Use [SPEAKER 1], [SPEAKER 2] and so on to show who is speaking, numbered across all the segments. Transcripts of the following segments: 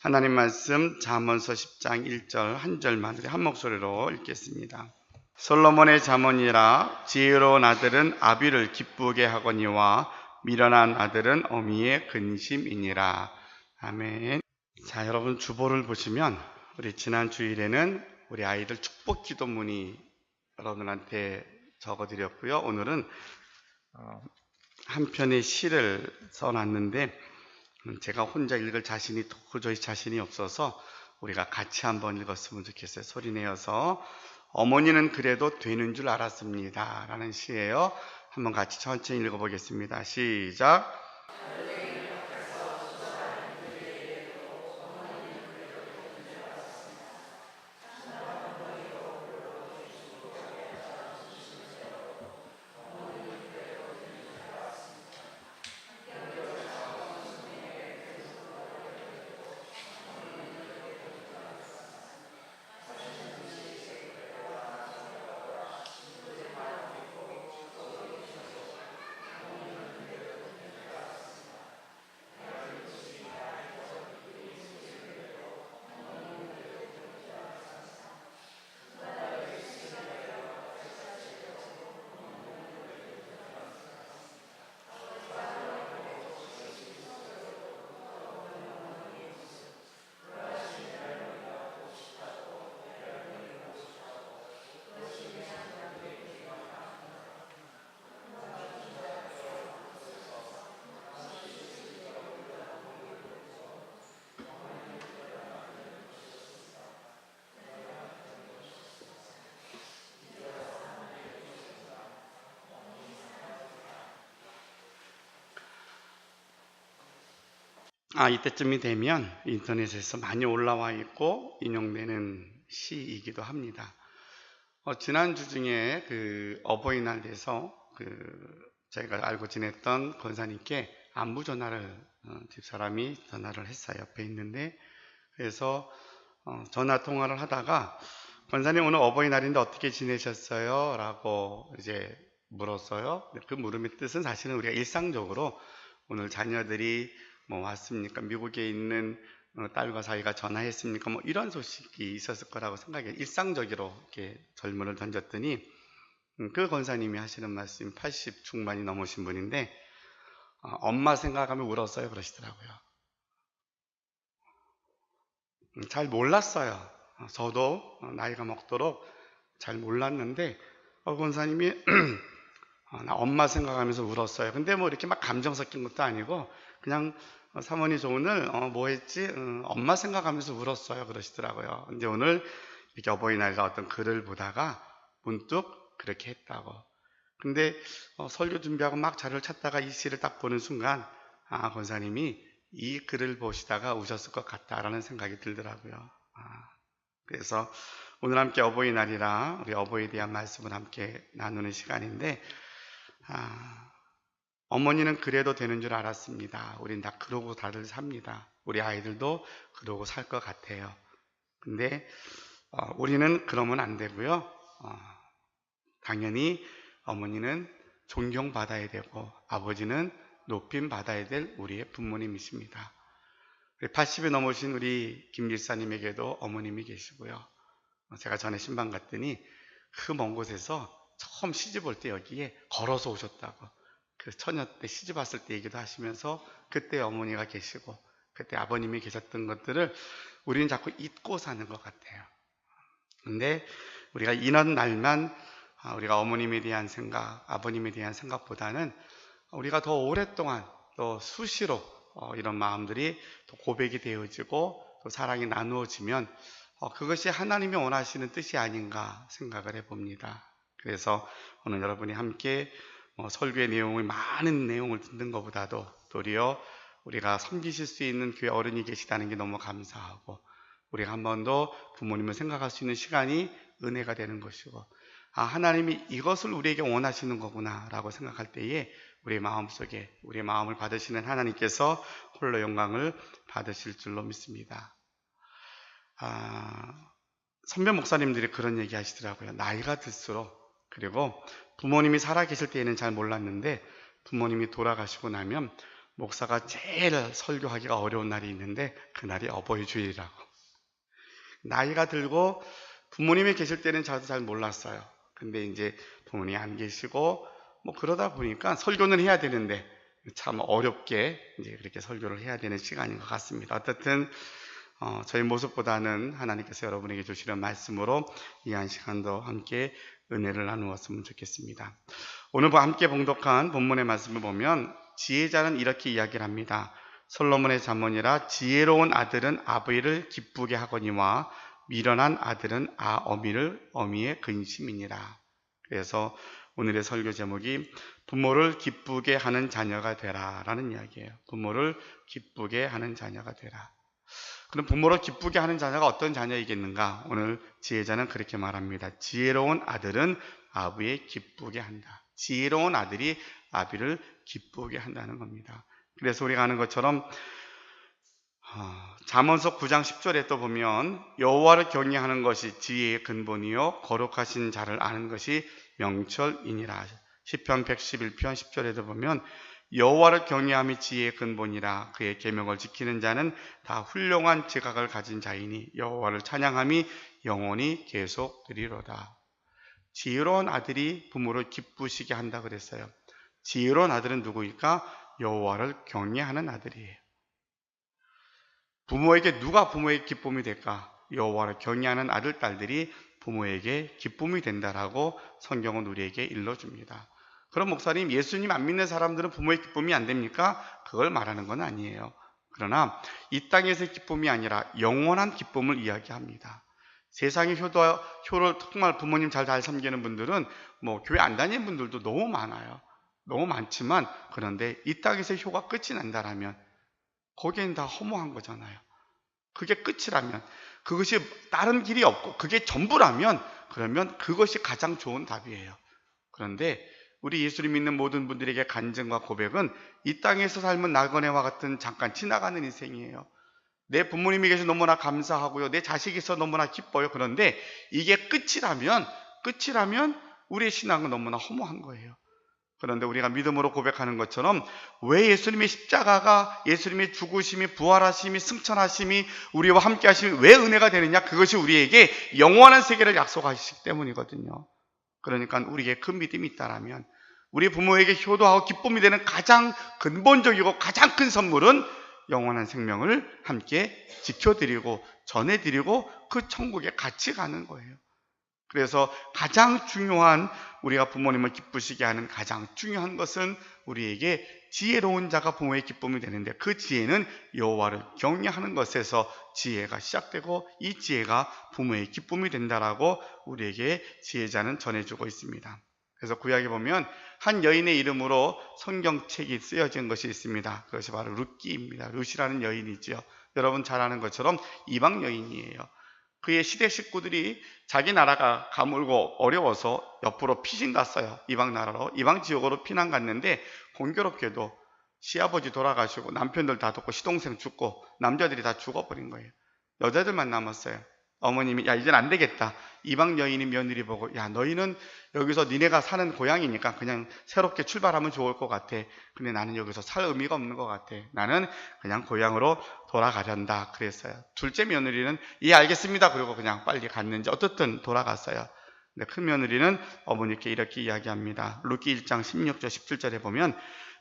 [SPEAKER 1] 하나님 말씀 잠언서 10장 1절 한 절만 우리 한 목소리로 읽겠습니다. 솔로몬의 잠언이라 지혜로운 아들은 아비를 기쁘게 하거니와 미련한 아들은 어미의 근심이니라. 아멘. 자, 여러분 주보를 보시면 우리 지난 주일에는 우리 아이들 축복 기도문이 여러분한테 적어드렸고요. 오늘은 한 편의 시를 써놨는데 제가 혼자 읽을 자신이 도저히 자신이 없어서 우리가 같이 한번 읽었으면 좋겠어요. 소리내어서. 어머니는 그래도 되는 줄 알았습니다 라는 시예요. 한번 같이 천천히 읽어보겠습니다. 시작. 이때쯤이 되면 인터넷에서 많이 올라와 있고 인용되는 시이기도 합니다. 지난주 중에 어버이날 돼서 저희가 알고 지냈던 권사님께 안부 전화를 집사람이 전화를 했어요. 옆에 있는데. 그래서 전화 통화를 하다가 권사님 오늘 어버이날인데 어떻게 지내셨어요? 라고 이제 물었어요. 그 물음의 뜻은 사실은 우리가 일상적으로 오늘 자녀들이 왔습니까? 미국에 있는 딸과 사이가 전화했습니까? 이런 소식이 있었을 거라고 생각해요. 일상적으로 이렇게 질문을 던졌더니 그 권사님이 하시는 말씀, 80 중반이 넘으신 분인데 엄마 생각하면 울었어요 그러시더라고요. 잘 몰랐어요. 저도 나이가 먹도록 잘 몰랐는데 권사님이 나 엄마 생각하면서 울었어요. 근데 이렇게 막 감정 섞인 것도 아니고 그냥 사모님 저 오늘 뭐 했지? 엄마 생각하면서 울었어요 그러시더라고요. 근데 오늘 이렇게 어버이날과 어떤 글을 보다가 문득 그렇게 했다고. 근데 설교 준비하고 막 자료를 찾다가 이 시를 딱 보는 순간 권사님이 이 글을 보시다가 우셨을 것 같다라는 생각이 들더라고요. 그래서 오늘 함께 어버이날이라 우리 어버이에 대한 말씀을 함께 나누는 시간인데 어머니는 그래도 되는 줄 알았습니다. 우린 다 그러고 다들 삽니다. 우리 아이들도 그러고 살 것 같아요. 근데 우리는 그러면 안 되고요. 당연히 어머니는 존경받아야 되고 아버지는 높임 받아야 될 우리의 부모님이십니다. 80이 넘으신 우리 김 일사님에게도 어머님이 계시고요. 제가 전에 신방 갔더니 그 먼 곳에서 처음 시집 올 때 여기에 걸어서 오셨다고. 그 처녀 때 시집 왔을 때 얘기도 하시면서 그때 어머니가 계시고 그때 아버님이 계셨던 것들을 우리는 자꾸 잊고 사는 것 같아요. 근데 우리가 이런 날만 우리가 어머님에 대한 생각, 아버님에 대한 생각보다는 우리가 더 오랫동안 또 수시로 이런 마음들이 또 고백이 되어지고 또 사랑이 나누어지면 그것이 하나님이 원하시는 뜻이 아닌가 생각을 해봅니다. 그래서 오늘 여러분이 함께 설교의 내용을 많은 내용을 듣는 것보다도 도리어 우리가 섬기실 수 있는 교회 어른이 계시다는 게 너무 감사하고 우리가 한 번 더 부모님을 생각할 수 있는 시간이 은혜가 되는 것이고 하나님이 이것을 우리에게 원하시는 거구나 라고 생각할 때에 우리의 마음속에 우리의 마음을 받으시는 하나님께서 홀로 영광을 받으실 줄로 믿습니다. 선배 목사님들이 그런 얘기 하시더라고요. 나이가 들수록, 그리고 부모님이 살아계실 때에는 잘 몰랐는데 부모님이 돌아가시고 나면 목사가 제일 설교하기가 어려운 날이 있는데 그날이 어버이 주일이라고. 나이가 들고 부모님이 계실 때는 저도 잘 몰랐어요. 근데 이제 부모님이 안 계시고 뭐 그러다 보니까 설교는 해야 되는데 참 어렵게 이제 그렇게 설교를 해야 되는 시간인 것 같습니다. 어쨌든 저희 모습보다는 하나님께서 여러분에게 주시는 말씀으로 이 한 시간도 함께 은혜를 나누었으면 좋겠습니다. 오늘 함께 봉독한 본문의 말씀을 보면 지혜자는 이렇게 이야기를 합니다. 솔로몬의 잠언이라 지혜로운 아들은 아버지를 기쁘게 하거니와 미련한 아들은 어미의 근심이니라. 그래서 오늘의 설교 제목이 부모를 기쁘게 하는 자녀가 되라 라는 이야기예요. 부모를 기쁘게 하는 자녀가 되라. 그럼 부모를 기쁘게 하는 자녀가 어떤 자녀이겠는가? 오늘 지혜자는 그렇게 말합니다. 지혜로운 아들은 아버지를 기쁘게 한다. 지혜로운 아들이 아비를 기쁘게 한다는 겁니다. 그래서 우리가 아는 것처럼 잠언서 9장 10절에 또 보면 여호와를 경외하는 것이 지혜의 근본이요 거룩하신 자를 아는 것이 명철이니라. 시편 111편 10절에도 보면 여호와를 경외함이 지혜의 근본이라. 그의 계명을 지키는 자는 다 훌륭한 지각을 가진 자이니 여호와를 찬양함이 영원히 계속되리로다. 지혜로운 아들이 부모를 기쁘시게 한다 그랬어요. 지혜로운 아들은 누구일까? 여호와를 경외하는 아들이에요. 부모에게 누가 부모의 기쁨이 될까? 여호와를 경외하는 아들, 딸들이 부모에게 기쁨이 된다라고 성경은 우리에게 일러줍니다. 그럼 목사님, 예수님 안 믿는 사람들은 부모의 기쁨이 안 됩니까? 그걸 말하는 건 아니에요. 그러나 이 땅에서의 기쁨이 아니라 영원한 기쁨을 이야기합니다. 세상의 효를 정말 부모님 잘 섬기는 분들은 뭐 교회 안 다니는 분들도 너무 많아요. 너무 많지만 그런데 이 땅에서의 효가 끝이 난다라면 거기엔 다 허무한 거잖아요. 그게 끝이라면, 그것이 다른 길이 없고 그게 전부라면 그러면 그것이 가장 좋은 답이에요. 그런데 우리 예수를 믿는 모든 분들에게 간증과 고백은 이 땅에서 삶은 나그네와 같은 잠깐 지나가는 인생이에요. 내 부모님이 계셔서 너무나 감사하고요. 내 자식이 있어 너무나 기뻐요. 그런데 이게 끝이라면 우리의 신앙은 너무나 허무한 거예요. 그런데 우리가 믿음으로 고백하는 것처럼 왜 예수님의 십자가가, 예수님의 죽으심이, 부활하심이, 승천하심이, 우리와 함께 하심이 왜 은혜가 되느냐? 그것이 우리에게 영원한 세계를 약속하시기 때문이거든요. 그러니까 우리에게 그 믿음이 있다라면 우리 부모에게 효도하고 기쁨이 되는 가장 근본적이고 가장 큰 선물은 영원한 생명을 함께 지켜드리고 전해드리고 그 천국에 같이 가는 거예요. 그래서 가장 중요한, 우리가 부모님을 기쁘시게 하는 가장 중요한 것은 우리에게 지혜로운 자가 부모의 기쁨이 되는데, 그 지혜는 여호와를 경외하는 것에서 지혜가 시작되고 이 지혜가 부모의 기쁨이 된다라고 우리에게 지혜자는 전해주고 있습니다. 그래서 구약에 보면 한 여인의 이름으로 성경책이 쓰여진 것이 있습니다. 그것이 바로 룻기입니다. 룻이라는 여인이죠. 여러분 잘 아는 것처럼 이방 여인이에요. 그의 시대 식구들이 자기 나라가 가물고 어려워서 옆으로 피신 갔어요. 이방 나라로, 이방 지역으로 피난 갔는데 공교롭게도 시아버지 돌아가시고 남편들 다 죽고 시동생 죽고 남자들이 다 죽어버린 거예요. 여자들만 남았어요. 어머님이 야 이젠 안 되겠다. 이방 여인이 며느리 보고 야 너희는 여기서 니네가 사는 고향이니까 그냥 새롭게 출발하면 좋을 것 같아. 근데 나는 여기서 살 의미가 없는 것 같아. 나는 그냥 고향으로 돌아가련다 그랬어요. 둘째 며느리는 예 알겠습니다. 그리고 그냥 빨리 갔는지 어떻든 돌아갔어요. 근데 큰 며느리는 어머니께 이렇게 이야기합니다. 룻기 1장 16절 17절에 보면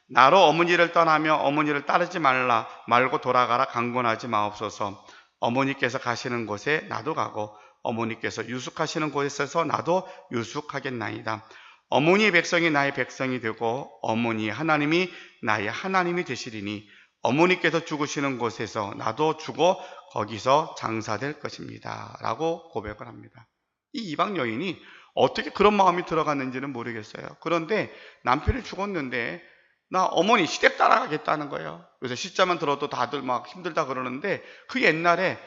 [SPEAKER 1] 나로 어머니를 떠나며 어머니를 따르지 말고 돌아가라. 강권하지 마옵소서. 어머니께서 가시는 곳에 나도 가고 어머니께서 유숙하시는 곳에서 나도 유숙하겠나이다. 어머니의 백성이 나의 백성이 되고 어머니의 하나님이 나의 하나님이 되시리니 어머니께서 죽으시는 곳에서 나도 죽어 거기서 장사될 것입니다 라고 고백을 합니다. 이 이방 여인이 어떻게 그런 마음이 들어갔는지는 모르겠어요. 그런데 남편이 죽었는데 나 어머니 시댁 따라가겠다는 거예요. 요새 시자만 들어도 다들 막 힘들다 그러는데 그 옛날에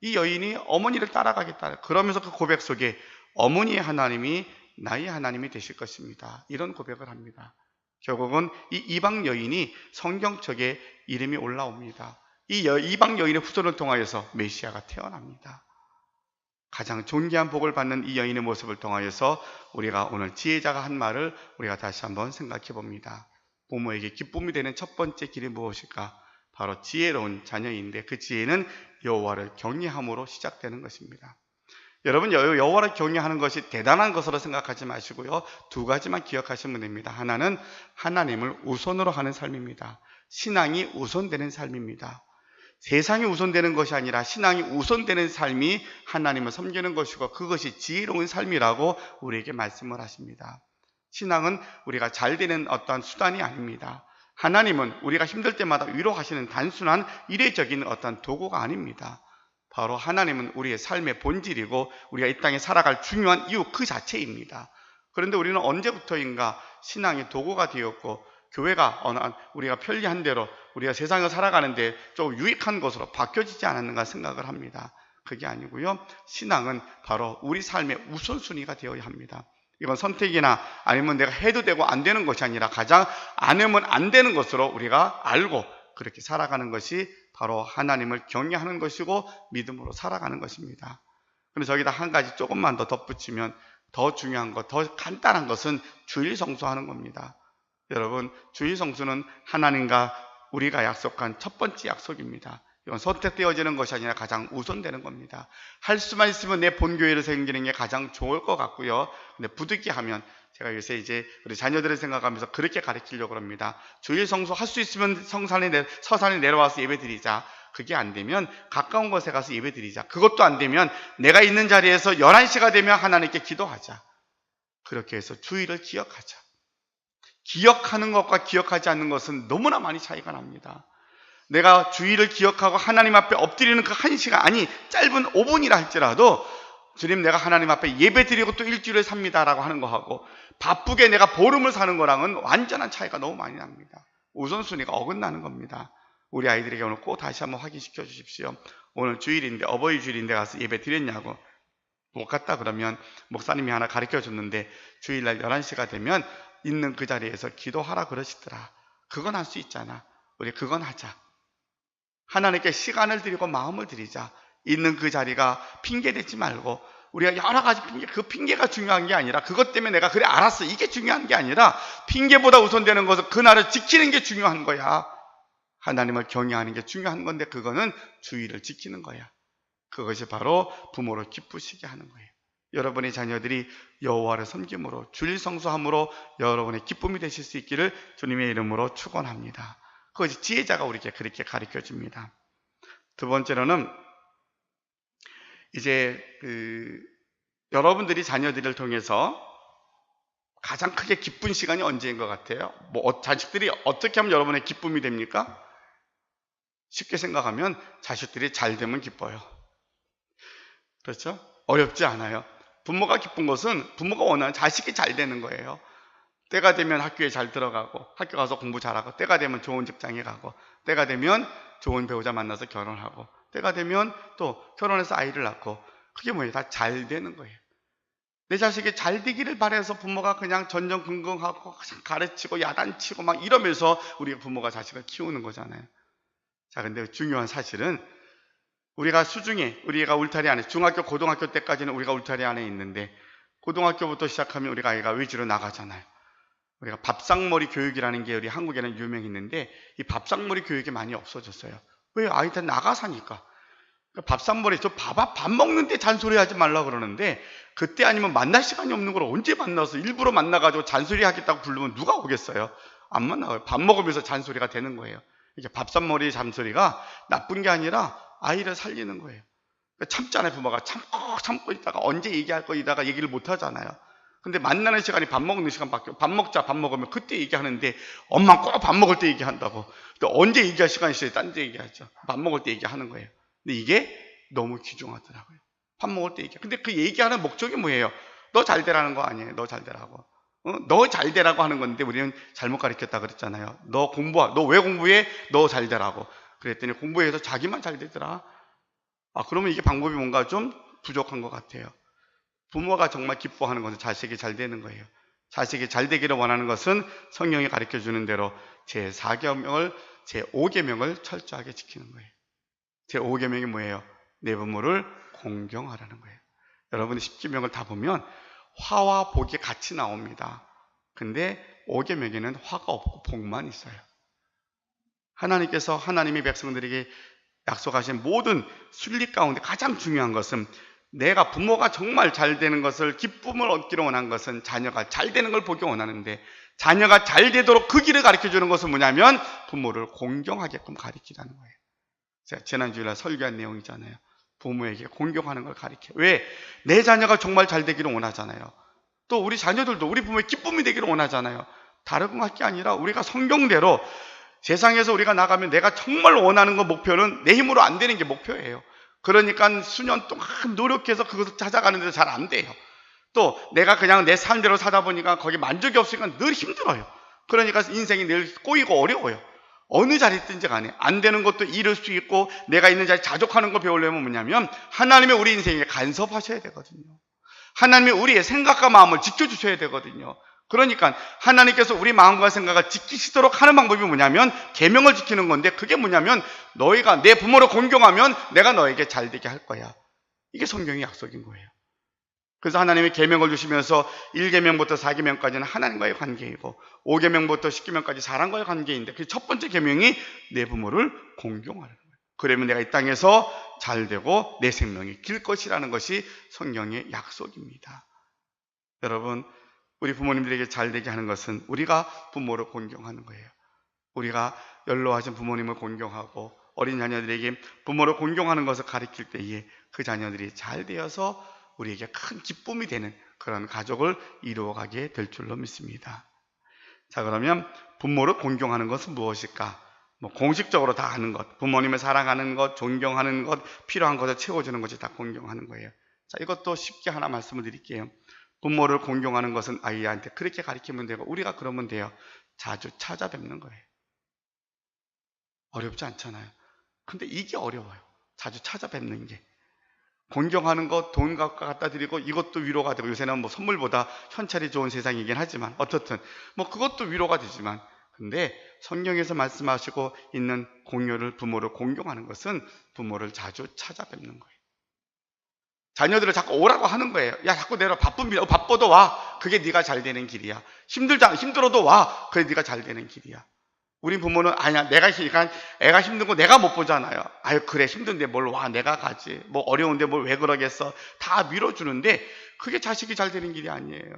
[SPEAKER 1] 이 여인이 어머니를 따라가겠다. 그러면서 그 고백 속에 어머니의 하나님이 나의 하나님이 되실 것입니다. 이런 고백을 합니다. 결국은 이 이방 여인이 성경책에 이름이 올라옵니다. 이 이방 여인의 후손을 통하여서 메시아가 태어납니다. 가장 존귀한 복을 받는 이 여인의 모습을 통하여서 우리가 오늘 지혜자가 한 말을 우리가 다시 한번 생각해 봅니다. 부모에게 기쁨이 되는 첫 번째 길이 무엇일까? 바로 지혜로운 자녀인데 그 지혜는 여호와를 경외함으로 시작되는 것입니다. 여러분, 여호와를 경외하는 것이 대단한 것으로 생각하지 마시고요. 두 가지만 기억하시면 됩니다. 하나는 하나님을 우선으로 하는 삶입니다. 신앙이 우선되는 삶입니다. 세상이 우선되는 것이 아니라 신앙이 우선되는 삶이 하나님을 섬기는 것이고 그것이 지혜로운 삶이라고 우리에게 말씀을 하십니다. 신앙은 우리가 잘 되는 어떠한 수단이 아닙니다. 하나님은 우리가 힘들 때마다 위로하시는 단순한 이례적인 어떤 도구가 아닙니다. 바로 하나님은 우리의 삶의 본질이고 우리가 이 땅에 살아갈 중요한 이유 그 자체입니다. 그런데 우리는 언제부터인가 신앙의 도구가 되었고 교회가 우리가 편리한 대로 우리가 세상을 살아가는데 좀 유익한 것으로 바뀌어지지 않았는가 생각을 합니다. 그게 아니고요. 신앙은 바로 우리 삶의 우선순위가 되어야 합니다. 이건 선택이나 아니면 내가 해도 되고 안 되는 것이 아니라 가장 안 하면 안 되는 것으로 우리가 알고 그렇게 살아가는 것이 바로 하나님을 경외하는 것이고 믿음으로 살아가는 것입니다. 그런데 저기다 한 가지 조금만 더 덧붙이면 더 중요한 것, 더 간단한 것은 주일 성수하는 겁니다. 여러분, 주일 성수는 하나님과 우리가 약속한 첫 번째 약속입니다. 이건 선택되어지는 것이 아니라 가장 우선되는 겁니다. 할 수만 있으면 내 본교회를 섬기는 게 가장 좋을 것 같고요. 근데 부득이하면 제가 요새 이제 우리 자녀들을 생각하면서 그렇게 가르치려고 합니다. 주일 성수 할 수 있으면 서산에 내려와서 예배 드리자. 그게 안 되면 가까운 곳에 가서 예배 드리자. 그것도 안 되면 내가 있는 자리에서 11시가 되면 하나님께 기도하자. 그렇게 해서 주일을 기억하자. 기억하는 것과 기억하지 않는 것은 너무나 많이 차이가 납니다. 내가 주일을 기억하고 하나님 앞에 엎드리는 그 1시간, 아니 짧은 5분이라 할지라도 주님 내가 하나님 앞에 예배 드리고 또 일주일을 삽니다 라고 하는 거하고 바쁘게 내가 보름을 사는 거랑은 완전한 차이가 너무 많이 납니다. 우선순위가 어긋나는 겁니다. 우리 아이들에게 오늘 꼭 다시 한번 확인시켜 주십시오. 오늘 주일인데 어버이 주일인데 가서 예배 드렸냐고. 못 갔다 그러면 목사님이 하나 가르쳐 줬는데 주일날 11시가 되면 있는 그 자리에서 기도하라 그러시더라. 그건 할 수 있잖아. 우리 그건 하자. 하나님께 시간을 드리고 마음을 드리자. 있는 그 자리가 핑계 대지 말고 우리가 여러 가지 그 핑계가 중요한 게 아니라 그것 때문에 내가 그래 알았어 이게 중요한 게 아니라 핑계보다 우선되는 것은 그날을 지키는 게 중요한 거야. 하나님을 경외하는 게 중요한 건데 그거는 주의를 지키는 거야. 그것이 바로 부모를 기쁘시게 하는 거예요. 여러분의 자녀들이 여호와를 섬김으로 주일 성수함으로 여러분의 기쁨이 되실 수 있기를 주님의 이름으로 축원합니다. 그것이 지혜자가 우리에게 그렇게 가르쳐 줍니다. 두 번째로는 이제 여러분들이 자녀들을 통해서 가장 크게 기쁜 시간이 언제인 것 같아요? 자식들이 어떻게 하면 여러분의 기쁨이 됩니까? 쉽게 생각하면 자식들이 잘 되면 기뻐요. 그렇죠? 어렵지 않아요. 부모가 기쁜 것은 부모가 원하는 자식이 잘 되는 거예요. 때가 되면 학교에 잘 들어가고 학교 가서 공부 잘하고 때가 되면 좋은 직장에 가고 때가 되면 좋은 배우자 만나서 결혼하고 때가 되면 또 결혼해서 아이를 낳고 그게 뭐예요? 다 잘 되는 거예요. 내 자식이 잘 되기를 바라서 부모가 그냥 전전긍긍하고 가르치고 야단치고 막 이러면서 우리 부모가 자식을 키우는 거잖아요. 자, 근데 중요한 사실은 우리가 수중에 우리가 울타리 안에 중학교 고등학교 때까지는 우리가 울타리 안에 있는데 고등학교부터 시작하면 우리가 아이가 외지로 나가잖아요. 우리가 밥상머리 교육이라는 게 우리 한국에는 유명했는데 이 밥상머리 교육이 많이 없어졌어요. 왜? 아이들 나가 사니까. 밥상머리 밥 먹는데 잔소리하지 말라 그러는데 그때 아니면 만날 시간이 없는 걸 언제 만나서 일부러 만나가지고 잔소리 하겠다고 부르면 누가 오겠어요? 안 만나요. 밥 먹으면서 잔소리가 되는 거예요. 이게 밥상머리 잔소리가 나쁜 게 아니라 아이를 살리는 거예요. 참잖아요. 부모가 참고 있다가 언제 얘기할 거 이다가 얘기를 못 하잖아요. 근데 만나는 시간이 밥 먹는 시간밖에 밥 먹자 밥 먹으면 그때 얘기하는데 엄마 꼭 밥 먹을 때 얘기한다고. 또 언제 얘기할 시간이 있어요? 딴 데 얘기하죠. 밥 먹을 때 얘기하는 거예요. 근데 이게 너무 귀중하더라고요. 밥 먹을 때 얘기. 근데 그 얘기하는 목적이 뭐예요? 너 잘 되라는 거 아니에요? 너 잘 되라고. 너 잘 되라고 하는 건데 우리는 잘못 가르쳤다 그랬잖아요. 너 왜 공부해? 너 잘 되라고. 그랬더니 공부해서 자기만 잘 되더라. 그러면 이게 방법이 뭔가 좀 부족한 것 같아요. 부모가 정말 기뻐하는 것은 자식이 잘 되는 거예요. 자식이 잘 되기를 원하는 것은 성경이 가르쳐 주는 대로 제4계명을 제5계명을 철저하게 지키는 거예요. 제5계명이 뭐예요? 내 부모를 공경하라는 거예요. 여러분이 10계명을 다 보면 화와 복이 같이 나옵니다. 근데 5계명에는 화가 없고 복만 있어요. 하나님께서 하나님의 백성들에게 약속하신 모든 순리 가운데 가장 중요한 것은, 내가 부모가 정말 잘 되는 것을, 기쁨을 얻기를 원한 것은 자녀가 잘 되는 걸 보기 원하는데, 자녀가 잘 되도록 그 길을 가르쳐 주는 것은 뭐냐면 부모를 공경하게끔 가르치라는 거예요. 제가 지난주일날 설교한 내용이잖아요. 부모에게 공경하는 걸 가르쳐. 왜? 내 자녀가 정말 잘 되기를 원하잖아요. 또 우리 자녀들도 우리 부모의 기쁨이 되기를 원하잖아요. 다른 게 아니라 우리가 성경대로 세상에서 우리가 나가면 내가 정말 원하는 거, 목표는 내 힘으로 안 되는 게 목표예요. 그러니까 수년 동안 노력해서 그것을 찾아가는데 잘 안 돼요. 또 내가 그냥 내 삶대로 사다 보니까 거기 만족이 없으니까 늘 힘들어요. 그러니까 인생이 늘 꼬이고 어려워요. 어느 자리 있든지 간에 안 되는 것도 잃을 수 있고, 내가 있는 자리 자족하는 거 배우려면 뭐냐면 하나님의 우리 인생에 간섭하셔야 되거든요. 하나님이 우리의 생각과 마음을 지켜주셔야 되거든요. 그러니까 하나님께서 우리 마음과 생각을 지키시도록 하는 방법이 뭐냐면 계명을 지키는 건데, 그게 뭐냐면 너희가 내 부모를 공경하면 내가 너에게 잘 되게 할 거야. 이게 성경의 약속인 거예요. 그래서 하나님이 계명을 주시면서 1계명부터 4계명까지는 하나님과의 관계이고, 5계명부터 10계명까지 사람과의 관계인데, 그 첫 번째 계명이 내 부모를 공경하는 거예요. 그러면 내가 이 땅에서 잘 되고 내 생명이 길 것이라는 것이 성경의 약속입니다. 여러분, 우리 부모님들에게 잘 되게 하는 것은 우리가 부모를 공경하는 거예요. 우리가 연로하신 부모님을 공경하고 어린 자녀들에게 부모를 공경하는 것을 가르칠 때에 그 자녀들이 잘 되어서 우리에게 큰 기쁨이 되는 그런 가족을 이루어가게 될 줄로 믿습니다. 자, 그러면 부모를 공경하는 것은 무엇일까? 공식적으로 다 하는 것, 부모님을 사랑하는 것, 존경하는 것, 필요한 것을 채워주는 것이 다 공경하는 거예요. 자, 이것도 쉽게 하나 말씀을 드릴게요. 부모를 공경하는 것은 아이한테 그렇게 가르치면 되고, 우리가 그러면 돼요. 자주 찾아뵙는 거예요. 어렵지 않잖아요. 근데 이게 어려워요. 자주 찾아뵙는 게. 공경하는 것, 돈 갖다 드리고 이것도 위로가 되고, 요새는 선물보다 현찰이 좋은 세상이긴 하지만, 어떻든 그것도 위로가 되지만, 근데 성경에서 말씀하시고 있는 부모를 공경하는 것은 부모를 자주 찾아뵙는 거예요. 자녀들을 자꾸 오라고 하는 거예요. 야, 자꾸 내가 바빠도 와. 그게 네가 잘 되는 길이야. 힘들어도 와. 그게 네가 잘 되는 길이야. 우리 부모는 아니야, 내가 그러니까 애가 힘든 거 내가 못 보잖아요. 아유, 그래, 힘든데 뭘 와, 내가 가지. 어려운데 뭘 왜 그러겠어. 다 밀어주는데 그게 자식이 잘 되는 길이 아니에요.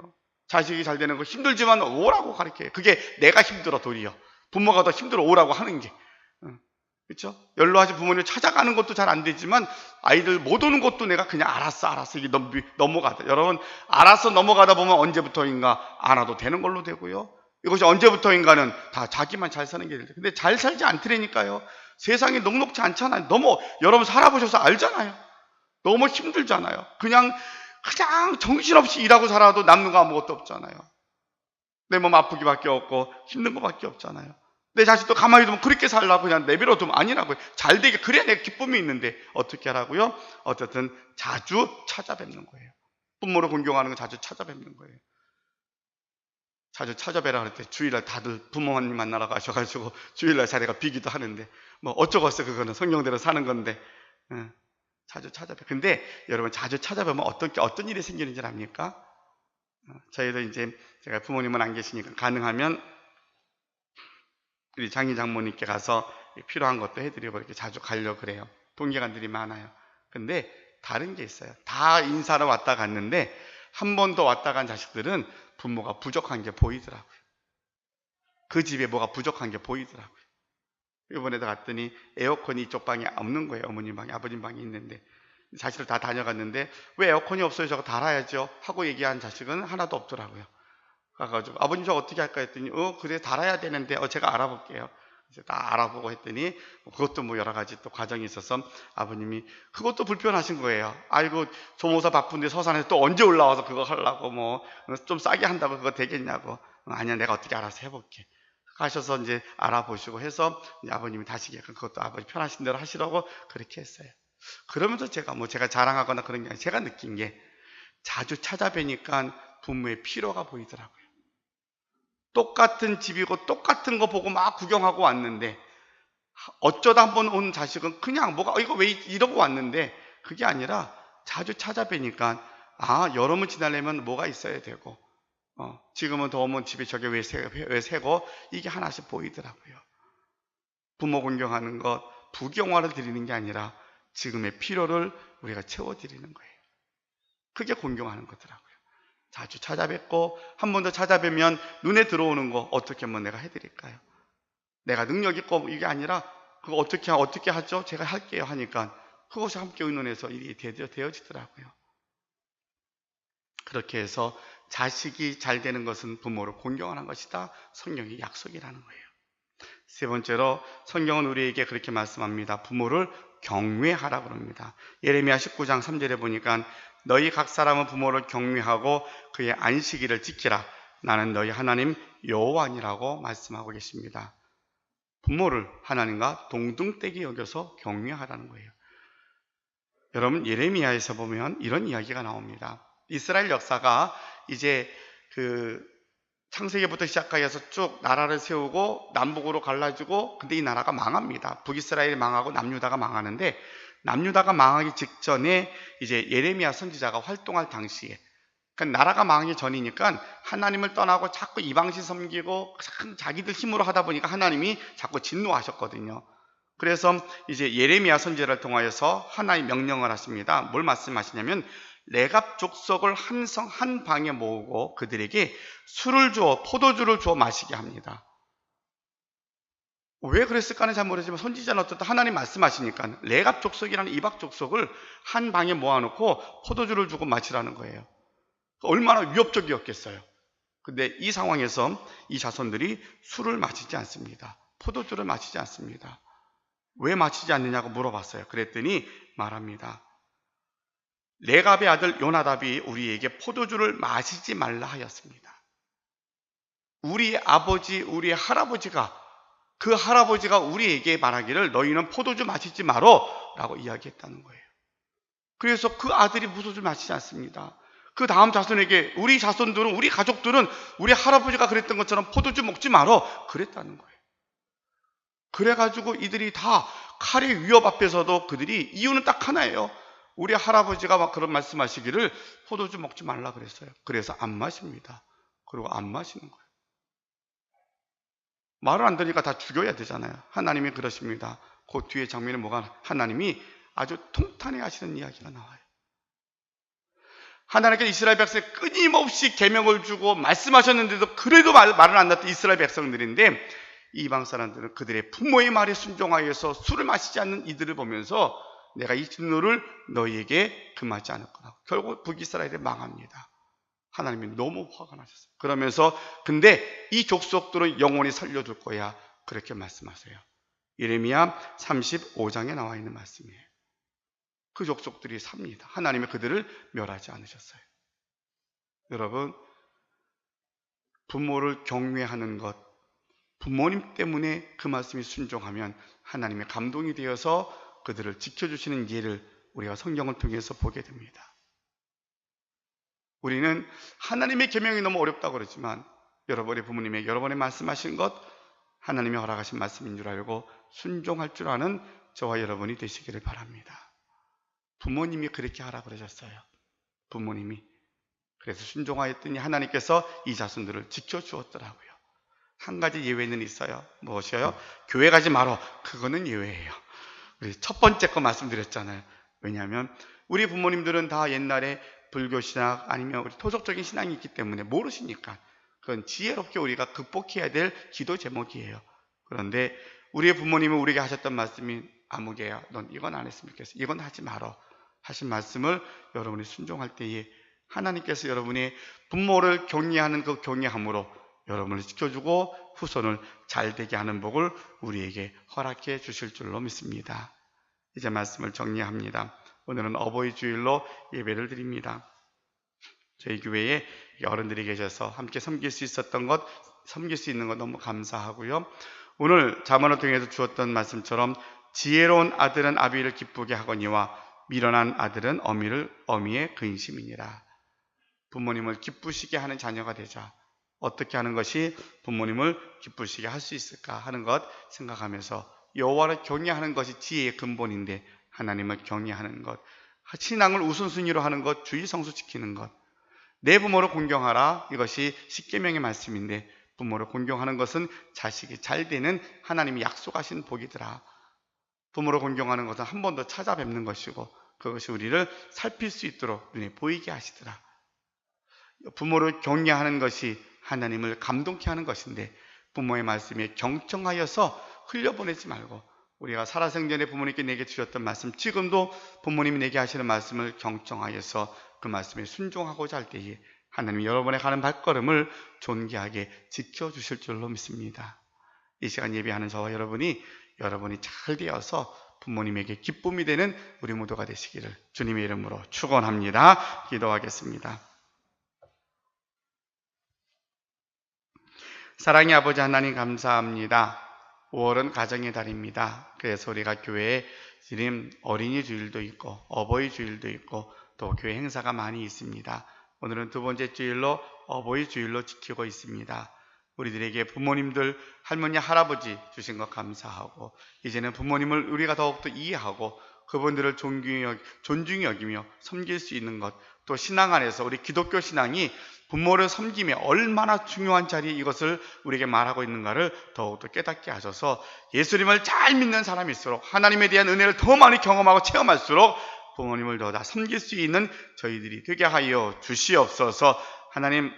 [SPEAKER 1] 자식이 잘 되는 거 힘들지만 오라고 가르쳐요. 그게 내가 힘들어, 도리어. 부모가 더 힘들어 오라고 하는 게. 그렇죠? 연로하신 부모님 찾아가는 것도 잘 안 되지만, 아이들 못 오는 것도 내가 그냥 알았어 이게 넘어가다. 여러분, 알아서 넘어가다 보면 언제부터인가 안 와도 되는 걸로 되고요. 이것이 언제부터인가는 다 자기만 잘 사는 게 될 때. 근데 잘 살지 않더라니까요. 세상이 녹록지 않잖아요. 여러분 살아보셔서 알잖아요. 너무 힘들잖아요. 그냥 정신없이 일하고 살아도 남는 거 아무것도 없잖아요. 내 몸 아프기밖에 없고 힘든 거밖에 없잖아요. 내 자식도 가만히 두면 그렇게 살라고 그냥 내버려 두면 아니라고요. 잘 되게, 그래야 내 기쁨이 있는데 어떻게 하라고요? 어쨌든 자주 찾아뵙는 거예요. 부모를 공경하는 건 자주 찾아뵙는 거예요. 자주 찾아뵈라 그럴 때 주일날 다들 부모님 만나러 가셔가지고 주일날 자리가 비기도 하는데, 어쩌겠어요. 그거는 성경대로 사는 건데. 자주 찾아뵈. 근데 여러분, 자주 찾아뵈면 어떤 일이 생기는지 압니까? 저희도 이제, 제가 부모님은 안 계시니까 가능하면 우리 장인 장모님께 가서 필요한 것도 해드리고 이렇게 자주 가려고 그래요. 동기간들이 많아요. 근데 다른 게 있어요. 다 인사로 왔다 갔는데 한 번 더 왔다 간 자식들은 부모가 부족한 게 보이더라고요. 그 집에 뭐가 부족한 게 보이더라고요. 이번에도 갔더니 에어컨이 이쪽 방에 없는 거예요. 어머님 방에, 아버님 방에 있는데 자식들 다 다녀갔는데, 왜 에어컨이 없어요? 저거 달아야죠 하고 얘기한 자식은 하나도 없더라고요. 가가지고 아버님 저 어떻게 할까 했더니 그래 달아야 되는데 제가 알아볼게요. 이제 다 알아보고 했더니 그것도 여러 가지 또 과정이 있어서 아버님이 그것도 불편하신 거예요. 아이고, 조모사 바쁜데 서산에서 또 언제 올라와서 그거 하려고 좀 싸게 한다고 그거 되겠냐고. 아니야, 내가 어떻게 알아서 해볼게. 가셔서 이제 알아보시고 해서 이제 아버님이 다시 그것도 아버지 편하신 대로 하시라고 그렇게 했어요. 그러면서 제가 자랑하거나 그런 게 아니라 제가 느낀 게, 자주 찾아뵈니까 부모의 필요가 보이더라고요. 똑같은 집이고 똑같은 거 보고 막 구경하고 왔는데, 어쩌다 한번 온 자식은 그냥 이거 왜 이러고 왔는데, 그게 아니라 자주 찾아뵈니까 여름을 지나려면 뭐가 있어야 되고, 지금은 더우면 집에 저게 왜 새고 이게 하나씩 보이더라고요. 부모 공경하는 것, 부경화를 드리는 게 아니라 지금의 필요를 우리가 채워드리는 거예요. 그게 공경하는 거더라고요. 자주 찾아뵙고 한 번 더 찾아뵈면 눈에 들어오는 거 어떻게 하면 내가 해드릴까요? 내가 능력 있고 이게 아니라 그거 어떻게 하죠? 제가 할게요 하니까 그것이 함께 의논해서 일이 되어지더라고요. 그렇게 해서 자식이 잘 되는 것은 부모를 공경하는 것이다. 성경의 약속이라는 거예요. 세 번째로 성경은 우리에게 그렇게 말씀합니다. 부모를 경외하라고 합니다. 예레미야 19장 3절에 보니까 너희 각 사람은 부모를 경외하고 그의 안식일을 지키라. 나는 너희 하나님 여호와니라고 말씀하고 계십니다. 부모를 하나님과 동등되게 여겨서 경외하라는 거예요. 여러분 예레미야에서 보면 이런 이야기가 나옵니다. 이스라엘 역사가 이제 창세기부터 시작하여서 쭉 나라를 세우고 남북으로 갈라지고 근데 이 나라가 망합니다. 북이스라엘이 망하고 남유다가 망하는데 남유다가 망하기 직전에 이제 예레미야 선지자가 활동할 당시에 그러니까 나라가 망하기 전이니까 하나님을 떠나고 자꾸 이방신 섬기고 자기들 힘으로 하다 보니까 하나님이 자꾸 진노하셨거든요. 그래서 이제 예레미야 선지자를 통하여서 하나의 명령을 하십니다. 뭘 말씀하시냐면 레갑 족속을 한 방에 모으고 그들에게 술을 주어 포도주를 주어 마시게 합니다. 왜 그랬을까는 잘 모르지만 선지자는 어쨌든 하나님 말씀하시니까 레갑 족속이라는 이방 족속을 한 방에 모아놓고 포도주를 주고 마시라는 거예요. 얼마나 위협적이었겠어요. 근데 이 상황에서 이 자손들이 술을 마시지 않습니다. 포도주를 마시지 않습니다. 왜 마시지 않느냐고 물어봤어요. 그랬더니 말합니다. 레갑의 아들 요나답이 우리에게 포도주를 마시지 말라 하였습니다. 우리 아버지, 우리 할아버지가 그 할아버지가 우리에게 말하기를 너희는 포도주 마시지 말어 라고 이야기했다는 거예요. 그래서 그 아들이 포도주 마시지 않습니다. 그 다음 자손에게 우리 자손들은 우리 가족들은 우리 할아버지가 그랬던 것처럼 포도주 먹지 말어 그랬다는 거예요. 그래가지고 이들이 다 칼의 위협 앞에서도 그들이 이유는 딱 하나예요. 우리 할아버지가 막 그런 말씀하시기를 포도주 먹지 말라 그랬어요. 그래서 안 마십니다. 그리고 안 마시는 거예요. 말을 안 들으니까 다 죽여야 되잖아요. 하나님이 그러십니다. 그 뒤에 장면에 뭐가 하나님이 아주 통탄해 하시는 이야기가 나와요. 하나님께서 이스라엘 백성에 끊임없이 계명을 주고 말씀하셨는데도 그래도 말을 안 듣던 이스라엘 백성들인데 이방 사람들은 그들의 부모의 말에 순종하여서 술을 마시지 않는 이들을 보면서 내가 이 진노를 너희에게 금하지 않을 거라고. 결국 북이스라엘이 망합니다. 하나님이 너무 화가 나셨어요. 그러면서 근데 이 족속들은 영원히 살려줄 거야. 그렇게 말씀하세요. 예레미야 35장에 나와 있는 말씀이에요. 그 족속들이 삽니다. 하나님이 그들을 멸하지 않으셨어요. 여러분, 부모를 경외하는 것, 부모님 때문에 그 말씀이 순종하면 하나님의 감동이 되어서 그들을 지켜주시는 예를 우리가 성경을 통해서 보게 됩니다. 우리는 하나님의 계명이 너무 어렵다고 그러지만 여러분의 부모님에게 여러분의 말씀하신 것 하나님이 허락하신 말씀인 줄 알고 순종할 줄 아는 저와 여러분이 되시기를 바랍니다. 부모님이 그렇게 하라 그러셨어요. 부모님이. 그래서 순종하였더니 하나님께서 이 자손들을 지켜주었더라고요. 한 가지 예외는 있어요. 무엇이요? 교회 가지 말어. 그거는 예외예요. 우리 첫 번째 거 말씀드렸잖아요. 왜냐하면 우리 부모님들은 다 옛날에 불교 신앙 아니면 우리 토속적인 신앙이 있기 때문에 모르시니까 그건 지혜롭게 우리가 극복해야 될 기도 제목이에요. 그런데 우리의 부모님은 우리에게 하셨던 말씀이 아무개야. 넌 이건 안 했으면 좋겠어. 이건 하지 말어. 하신 말씀을 여러분이 순종할 때에 하나님께서 여러분이 부모를 경외하는 그 경외함으로 여러분을 지켜주고 후손을 잘 되게 하는 복을 우리에게 허락해 주실 줄로 믿습니다. 이제 말씀을 정리합니다. 오늘은 어버이 주일로 예배를 드립니다. 저희 교회에 어른들이 계셔서 함께 섬길 수 있었던 것, 섬길 수 있는 것 너무 감사하고요. 오늘 잠언을 통해서 주었던 말씀처럼 지혜로운 아들은 아비를 기쁘게 하거니와 미련한 아들은 어미의 근심이니라. 부모님을 기쁘시게 하는 자녀가 되자. 어떻게 하는 것이 부모님을 기쁘시게 할 수 있을까 하는 것 생각하면서 여호와를 경외하는 것이 지혜의 근본인데 하나님을 경외하는 것, 신앙을 우선순위로 하는 것, 주의 성수 지키는 것, 내 부모를 공경하라. 이것이 십계명의 말씀인데 부모를 공경하는 것은 자식이 잘 되는 하나님이 약속하신 복이더라. 부모를 공경하는 것은 한 번 더 찾아뵙는 것이고 그것이 우리를 살필 수 있도록 눈에 보이게 하시더라. 부모를 경외하는 것이 하나님을 감동케 하는 것인데 부모의 말씀에 경청하여서 흘려보내지 말고 우리가 살아생전에 부모님께 내게 주셨던 말씀, 지금도 부모님이 내게 하시는 말씀을 경청하여서 그 말씀에 순종하고자 할 때에 하나님이 여러분의 가는 발걸음을 존귀하게 지켜주실 줄로 믿습니다. 이 시간 예배하는 저와 여러분이 잘 되어서 부모님에게 기쁨이 되는 우리 모두가 되시기를 주님의 이름으로 축원합니다. 기도하겠습니다. 사랑의 아버지 하나님 감사합니다. 5월은 가정의 달입니다. 그래서 우리가 교회에 지금 어린이 주일도 있고 어버이 주일도 있고 또 교회 행사가 많이 있습니다. 오늘은 두 번째 주일로 어버이 주일로 지키고 있습니다. 우리들에게 부모님들, 할머니, 할아버지 주신 것 감사하고 이제는 부모님을 우리가 더욱더 이해하고 그분들을 존중히 여기며 섬길 수 있는 것, 또 신앙 안에서 우리 기독교 신앙이 부모를 섬김에 얼마나 중요한 자리에 이것을 우리에게 말하고 있는가를 더욱더 깨닫게 하셔서 예수님을 잘 믿는 사람일수록 하나님에 대한 은혜를 더 많이 경험하고 체험할수록 부모님을 더 다 섬길 수 있는 저희들이 되게 하여 주시옵소서. 하나님,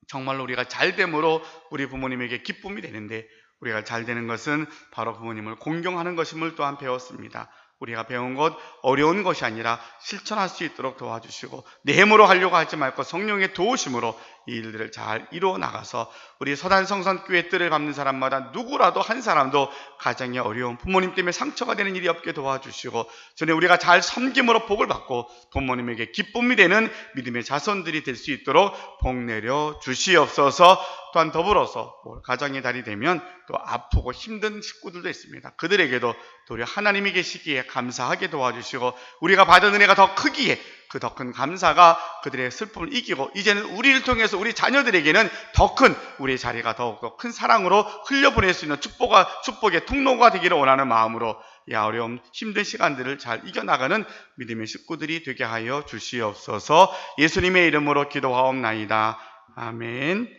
[SPEAKER 1] 정말로 우리가 잘됨으로 우리 부모님에게 기쁨이 되는데 우리가 잘 되는 것은 바로 부모님을 공경하는 것임을 또한 배웠습니다. 우리가 배운 것 어려운 것이 아니라 실천할 수 있도록 도와주시고 내 힘으로 하려고 하지 말고 성령의 도우심으로 이 일들을 잘 이루어 나가서 우리 서단성산교회 뜰을 밟는 사람마다 누구라도 한 사람도 가정의 어려움, 부모님 때문에 상처가 되는 일이 없게 도와주시고 전에 우리가 잘 섬김으로 복을 받고 부모님에게 기쁨이 되는 믿음의 자손들이 될 수 있도록 복 내려 주시옵소서. 또한 더불어서 가정의 달이 되면 또 아프고 힘든 식구들도 있습니다. 그들에게도 또 우리 하나님이 계시기에 감사하게 도와주시고 우리가 받은 은혜가 더 크기에 그 더 큰 감사가 그들의 슬픔을 이기고 이제는 우리를 통해서 우리 자녀들에게는 더 큰 우리의 자리가 더욱더 큰 사랑으로 흘려보낼 수 있는 축복의 통로가 되기를 원하는 마음으로 이 어려움 힘든 시간들을 잘 이겨나가는 믿음의 식구들이 되게 하여 주시옵소서. 예수님의 이름으로 기도하옵나이다. 아멘.